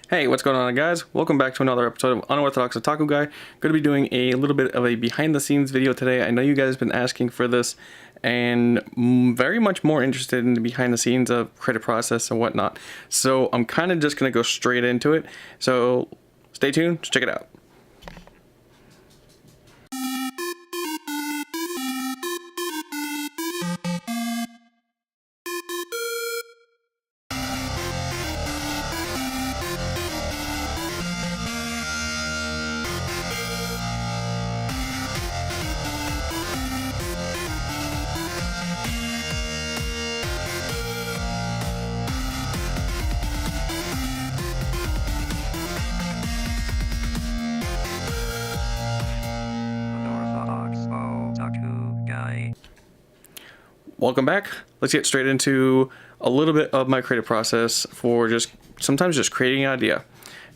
Hey, what's going on, guys? Welcome back to another episode of Unorthodox Otaku Guy. Going to be doing a little bit of a behind-the-scenes video today. I know you guys have been asking for this and very much more interested in the behind-the-scenes of creative process and whatnot. So I'm kind of just going to go straight into it. So stay tuned, check it out. Welcome back. Let's get straight into a little bit of my creative process for sometimes just creating an idea.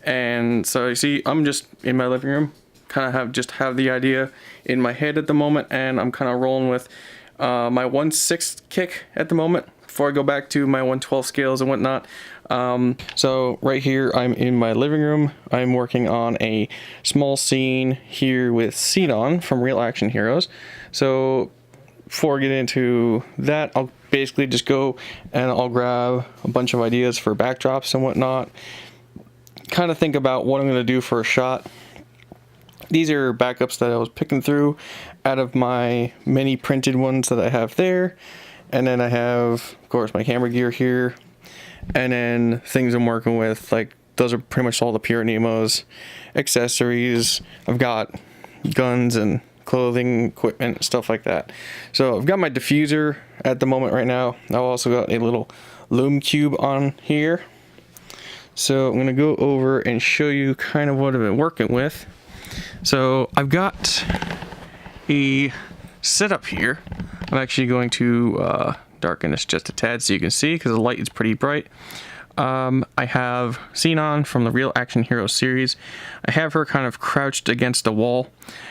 And so you see, I'm just in my living room, kind of have the idea in my head at the moment, and I'm kind of rolling with my 1/6 kick at the moment before I go back to my 1/12 scales and whatnot. So right here, I'm in my living room. I'm working on a small scene here with Sinon from Real Action Heroes. So before I get into that, I'll basically just go and I'll grab a bunch of ideas for backdrops and whatnot. Kind of think about what I'm going to do for a shot. These are backups that I was picking through out of my many printed ones that I have there. And then I have, of course, my camera gear here. And then things I'm working with, like those are pretty much all the Pure Nemos, accessories. I've got guns and clothing, equipment, stuff like that. So I've got my diffuser at the moment right now. I've also got a little loom cube on here. So I'm going to go over and show you kind of what I've been working with. So I've got a setup here. I'm actually going to darken this just a tad so you can see because the light is pretty bright. I have Sinon from the Real Action Heroes series. I have her kind of crouched against a wall,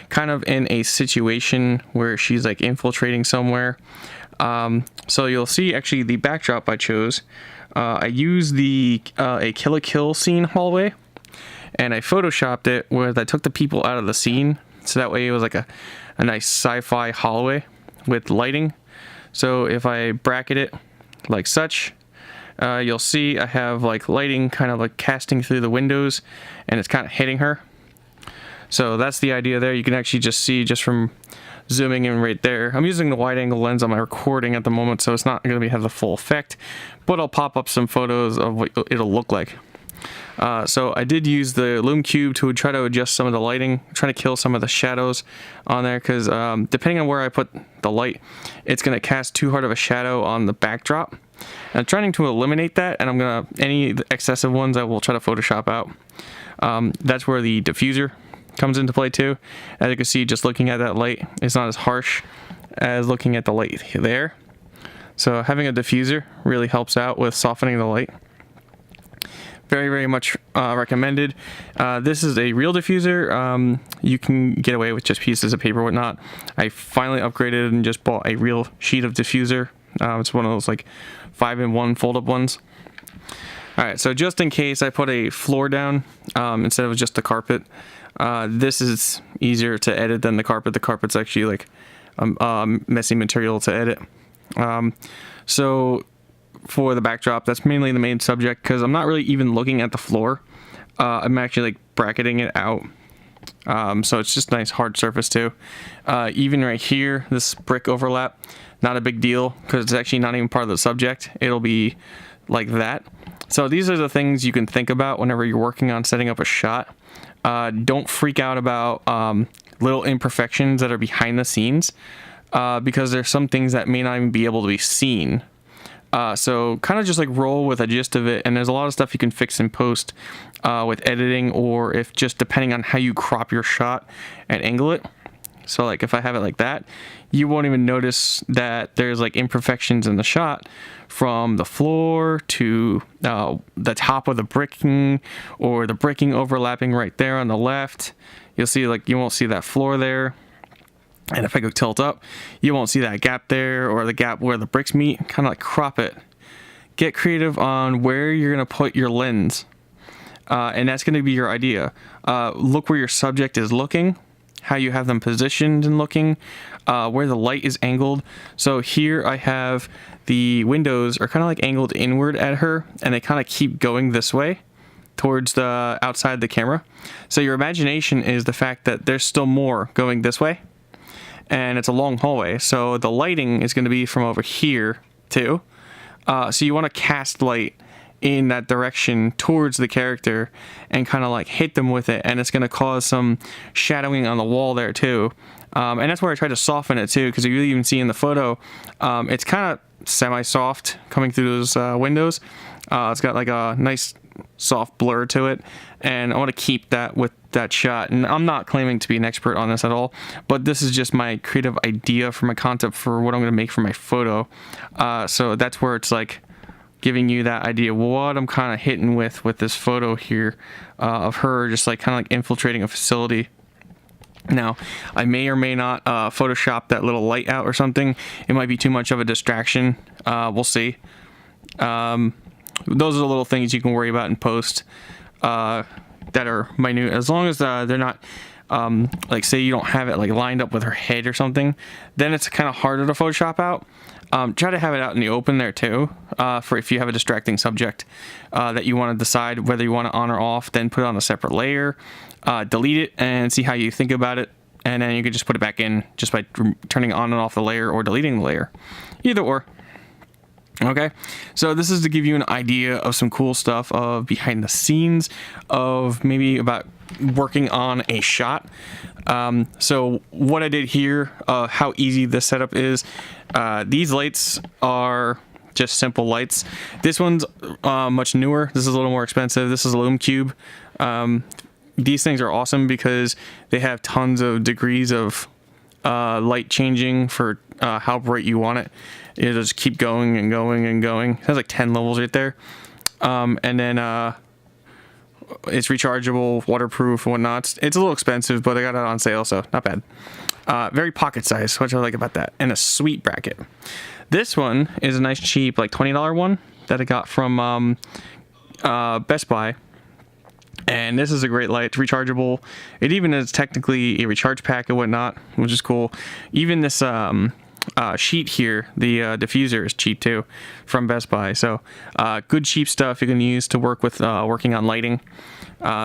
kind of in a situation where she's like infiltrating somewhere. So you'll see actually the backdrop I chose. I used a Kill la Kill scene hallway, and I photoshopped it where I took the people out of the scene, so that way it was like a nice sci-fi hallway with lighting. So if I bracket it like such, you'll see I have like lighting kind of like casting through the windows and it's kind of hitting her. So that's the idea there. You can actually just see just from zooming in right there. I'm using the wide angle lens on my recording at the moment, so it's not going to have the full effect, but I'll pop up some photos of what it'll look like. So I did use the loom cube to try to adjust some of the lighting, trying to kill some of the shadows on there, because depending on where I put the light, it's going to cast too hard of a shadow on the backdrop. And I'm trying to eliminate that, and I'm going to, any excessive ones I will try to Photoshop out. That's where the diffuser comes into play too. As you can see, just looking at that light, it's not as harsh as looking at the light there. So having a diffuser really helps out with softening the light. Very, very much recommended. This is a real diffuser. You can get away with just pieces of paper, whatnot. I finally upgraded and just bought a real sheet of diffuser. It's one of those like 5-in-1 fold-up ones. Alright, so just in case I put a floor down instead of just the carpet, this is easier to edit than the carpet. The carpet's actually like messy material to edit. So for the backdrop, that's mainly the main subject because I'm not really even looking at the floor. I'm actually like bracketing it out. So it's just a nice hard surface too. Even right here, this brick overlap, not a big deal because it's actually not even part of the subject. It'll be like that. So these are the things you can think about whenever you're working on setting up a shot. Don't freak out about little imperfections that are behind the scenes because there's some things that may not even be able to be seen. So kind of just like roll with a gist of it, and there's a lot of stuff you can fix in post with editing, or if just depending on how you crop your shot and angle it. So like if I have it like that, you won't even notice that there's like imperfections in the shot from the floor to the top of the bricking, or the bricking overlapping right there on the left. You'll see like you won't see that floor there. And if I go tilt up, you won't see that gap there, or the gap where the bricks meet. Kind of like crop it. Get creative on where you're going to put your lens. and that's going to be your idea. Look where your subject is looking, how you have them positioned and looking, where the light is angled. So here I have the windows are kind of like angled inward at her, and they kind of keep going this way towards the outside the camera. So your imagination is the fact that there's still more going this way, and it's a long hallway. So the lighting is going to be from over here too. So you want to cast light in that direction towards the character and kind of like hit them with it, and it's going to cause some shadowing on the wall there too. And that's where I tried to soften it too, because you really even see in the photo, it's kind of semi-soft coming through those windows. It's got like a nice soft blur to it, and I want to keep that with that shot. And I'm not claiming to be an expert on this at all, but this is just my creative idea for my concept for what I'm going to make for my photo. So that's where it's like giving you that idea what I'm kind of hitting with this photo here of her just like kind of like infiltrating a facility. Now, I may or may not Photoshop that little light out or something. It might be too much of a distraction. We'll see. Those are the little things you can worry about in post that are minute. As long as they're not, like say you don't have it like lined up with her head or something, then it's kind of harder to Photoshop out. Try to have it out in the open there too, for if you have a distracting subject that you want to decide whether you want to on or off, then put it on a separate layer, delete it and see how you think about it, and then you can just put it back in just by turning on and off the layer or deleting the layer, either or. Okay, so this is to give you an idea of some cool stuff of behind the scenes of maybe about working on a shot. So what I did here, how easy this setup is, these lights are just simple lights. This one's much newer. This is a little more expensive. This is a Lume Cube. These things are awesome because they have tons of degrees of light changing for how bright you want it. It'll just keep going and going and going. It has like 10 levels right there. And then it's rechargeable, waterproof, and whatnot. It's a little expensive, but I got it on sale, so not bad. Very pocket size, which I like about that, and a sweet bracket. This one is a nice cheap, like $20 one that I got from Best Buy. And this is a great light. It's rechargeable. It even is technically a recharge pack and whatnot, which is cool. Even this sheet here, the diffuser, is cheap too from Best Buy. So good cheap stuff you can use to work with working on lighting.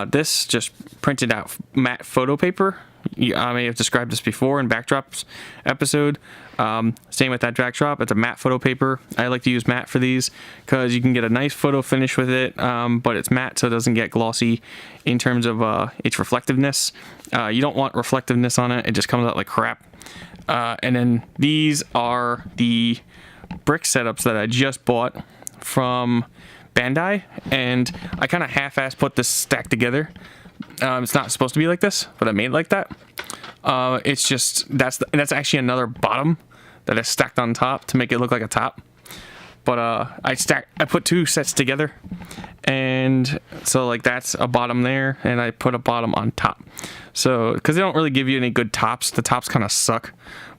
This just printed out matte photo paper. I may have described this before in Backdrops episode. Same with that backdrop. It's a matte photo paper. I like to use matte for these because you can get a nice photo finish with it, but it's matte so it doesn't get glossy in terms of its reflectiveness. You don't want reflectiveness on it. It just comes out like crap. And then these are the brick setups that I just bought from Bandai, and I kind of half-assed put this stack together. It's not supposed to be like this, but I made it like that. It's just that's actually another bottom that I stacked on top to make it look like a top. But I put two sets together, and so like that's a bottom there, and I put a bottom on top. So because they don't really give you any good tops, the tops kind of suck,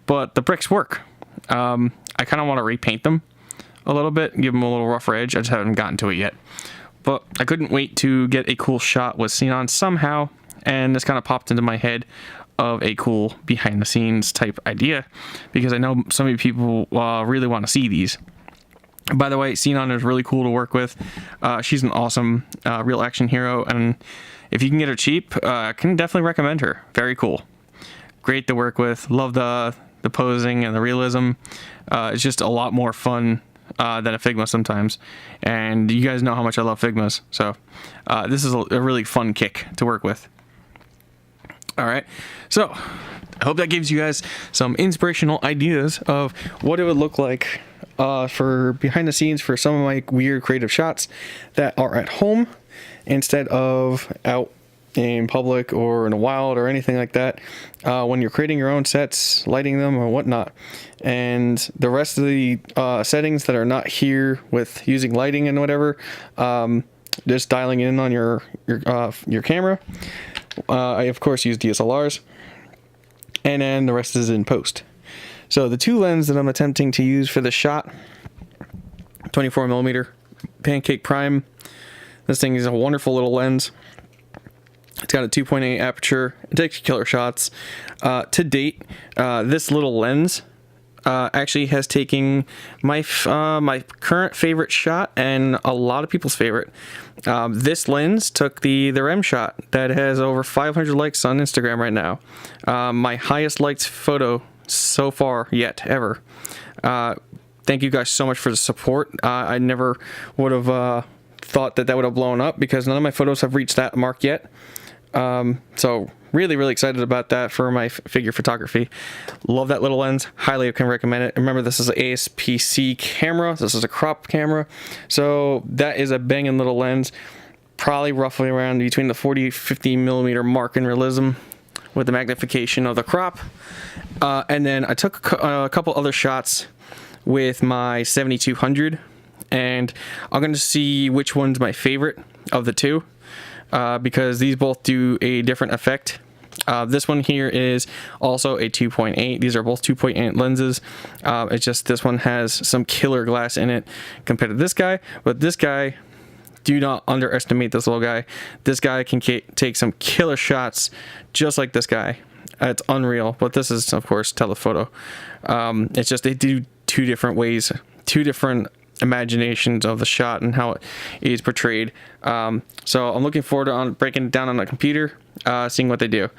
but the bricks work. I kind of want to repaint them a little bit, give them a little rougher edge. I just haven't gotten to it yet. But I couldn't wait to get a cool shot with Sinon somehow, and this kind of popped into my head of a cool behind the scenes type idea, because I know so many people really want to see these. By the way, Sinon is really cool to work with. She's an awesome real action hero, and if you can get her cheap, I can definitely recommend her. Very cool. Great to work with. Love the posing and the realism. It's just a lot more fun than a Figma sometimes, and you guys know how much I love Figmas, so this is a really fun kick to work with. Alright, so I hope that gives you guys some inspirational ideas of what it would look like for behind the scenes for some of my weird creative shots that are at home instead of out in public or in a wild or anything like that, when you're creating your own sets, lighting them or whatnot. And the rest of the settings that are not here with using lighting and whatever, just dialing in on your camera. I of course use DSLRs, and then the rest is in post. So the two lenses that I'm attempting to use for the shot, 24mm pancake prime. This thing is a wonderful little lens. It's got a 2.8 aperture. It takes killer shots. To date, this little lens actually has taken my my current favorite shot and a lot of people's favorite. This lens took the REM shot that has over 500 likes on Instagram right now. My highest liked photo so far yet ever. Thank you guys so much for the support. I never would have thought that would have blown up because none of my photos have reached that mark yet. So really excited about that for my figure photography. Love that little lens. Highly can recommend it. Remember, this is an APS-C camera. This is a crop camera. So that is a banging little lens. Probably roughly around between the 40-50 millimeter mark in realism with the magnification of the crop. And then I took a couple other shots with my 7200, and I'm going to see which one's my favorite of the two. Because these both do a different effect. This one here is also a 2.8. These are both 2.8 lenses. It's just this one has some killer glass in it compared to this guy. But this guy, do not underestimate this little guy. This guy can take some killer shots just like this guy. It's unreal. But this is, of course, telephoto. It's just they do two different ways, two different imaginations of the shot and how it is portrayed. So I'm looking forward to breaking it down on the computer, seeing what they do.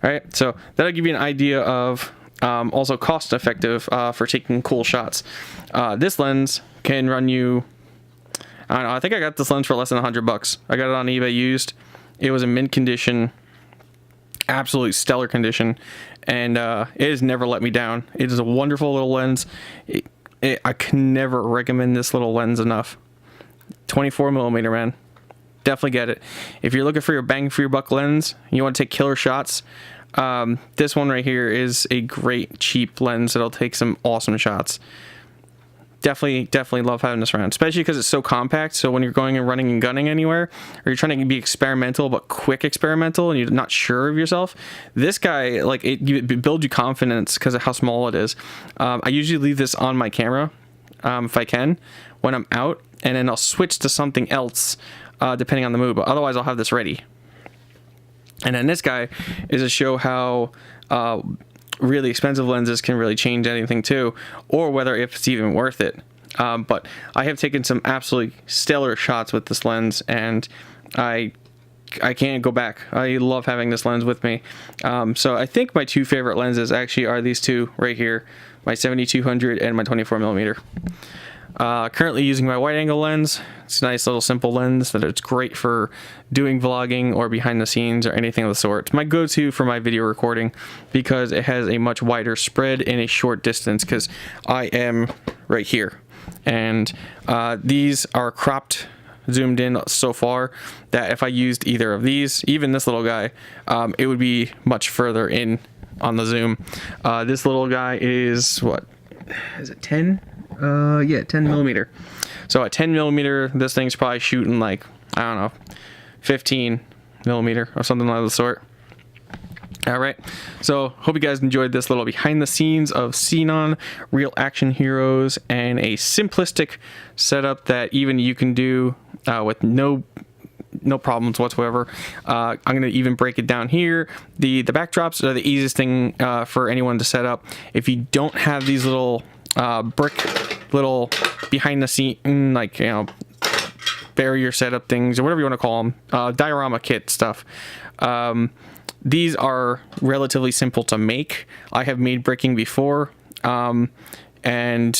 All right, so that'll give you an idea of also cost effective for taking cool shots. This lens can run you, I don't know, I think I got this lens for less than $100. I got it on eBay used. It was in mint condition, absolutely stellar condition, and it has never let me down. It is a wonderful little lens. I can never recommend this little lens enough. 24 millimeter, man. Definitely get it. If you're looking for your bang for your buck lens, you want to take killer shots, this one right here is a great cheap lens that'll take some awesome shots. Definitely love having this around, especially because it's so compact. So when you're going and running and gunning anywhere, or you're trying to be experimental but quick experimental, and you're not sure of yourself, this guy, like, it builds you confidence because of how small it is. I usually leave this on my camera if I can when I'm out, and then I'll switch to something else depending on the mood. But otherwise, I'll have this ready. And then this guy is to show how really expensive lenses can really change anything too, or whether if it's even worth it. But I have taken some absolutely stellar shots with this lens, and I can't go back. I love having this lens with me. So I think my two favorite lenses actually are these two right here, my 7200 and my 24 millimeter. Currently using my wide angle lens. It's a nice little simple lens that it's great for doing vlogging or behind the scenes or anything of the sort. It's my go-to for my video recording because it has a much wider spread in a short distance, because I am right here. And these are cropped, zoomed in so far that if I used either of these, even this little guy, it would be much further in on the zoom. This little guy is, what is it, 10? Yeah, 10 millimeter. So at 10 millimeter, this thing's probably shooting like, I don't know, 15 millimeter or something like the sort. All right, so hope you guys enjoyed this little behind the scenes of Sinon, real action heroes, and a simplistic setup that even you can do with no problems whatsoever. I'm going to even break it down here. The backdrops are the easiest thing for anyone to set up. If you don't have these little brick little behind the scene, like, you know, barrier setup things or whatever you want to call them, diorama kit stuff, these are relatively simple to make. I have made bricking before, and,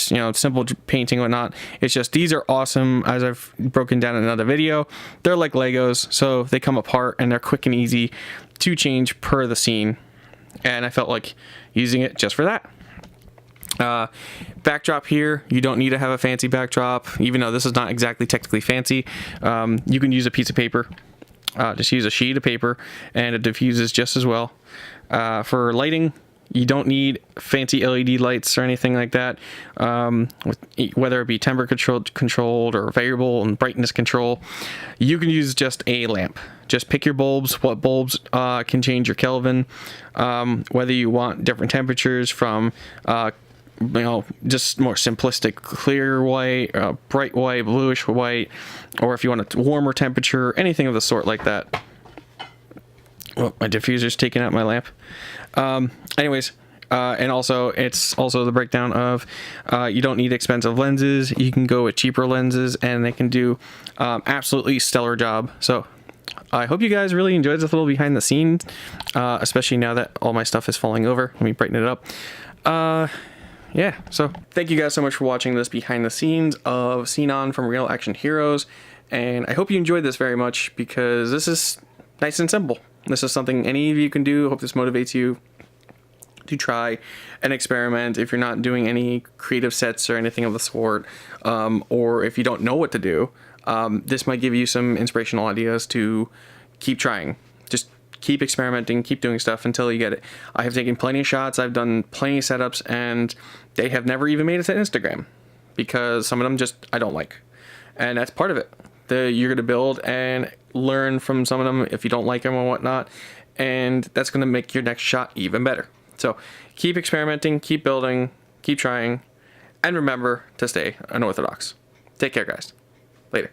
you know, simple painting and whatnot. It's just, these are awesome, as I've broken down in another video. They're like Legos, so they come apart and they're quick and easy to change per the scene, and I felt like using it just for that. Backdrop here, you don't need to have a fancy backdrop, even though this is not exactly technically fancy. You can use a piece of paper. Just use a sheet of paper and it diffuses just as well. For lighting, you don't need fancy LED lights or anything like that, whether it be temperature controlled or variable and brightness control. You can use just a lamp. Just pick your bulbs. What bulbs can change your Kelvin, whether you want different temperatures from just more simplistic clear white, bright white, bluish white, or if you want a warmer temperature, anything of the sort like that. Oh, my diffuser's taking out my lamp. Anyways, and also it's also the breakdown of you don't need expensive lenses. You can go with cheaper lenses and they can do absolutely stellar job. So I hope you guys really enjoyed this little behind the scenes, especially now that all my stuff is falling over. Let me brighten it up. Yeah, so thank you guys so much for watching this behind the scenes of Sinon from Real Action Heroes, and I hope you enjoyed this very much because this is nice and simple. This is something any of you can do. I hope this motivates you to try and experiment if you're not doing any creative sets or anything of the sort, or if you don't know what to do. This might give you some inspirational ideas to keep trying. Just keep experimenting, keep doing stuff until you get it. I have taken plenty of shots, I've done plenty of setups, and they have never even made it to Instagram because some of them just I don't like. And that's part of it. You're going to build and learn from some of them if you don't like them or whatnot, and that's going to make your next shot even better. So keep experimenting, keep building, keep trying, and remember to stay unorthodox. Take care, guys. Later.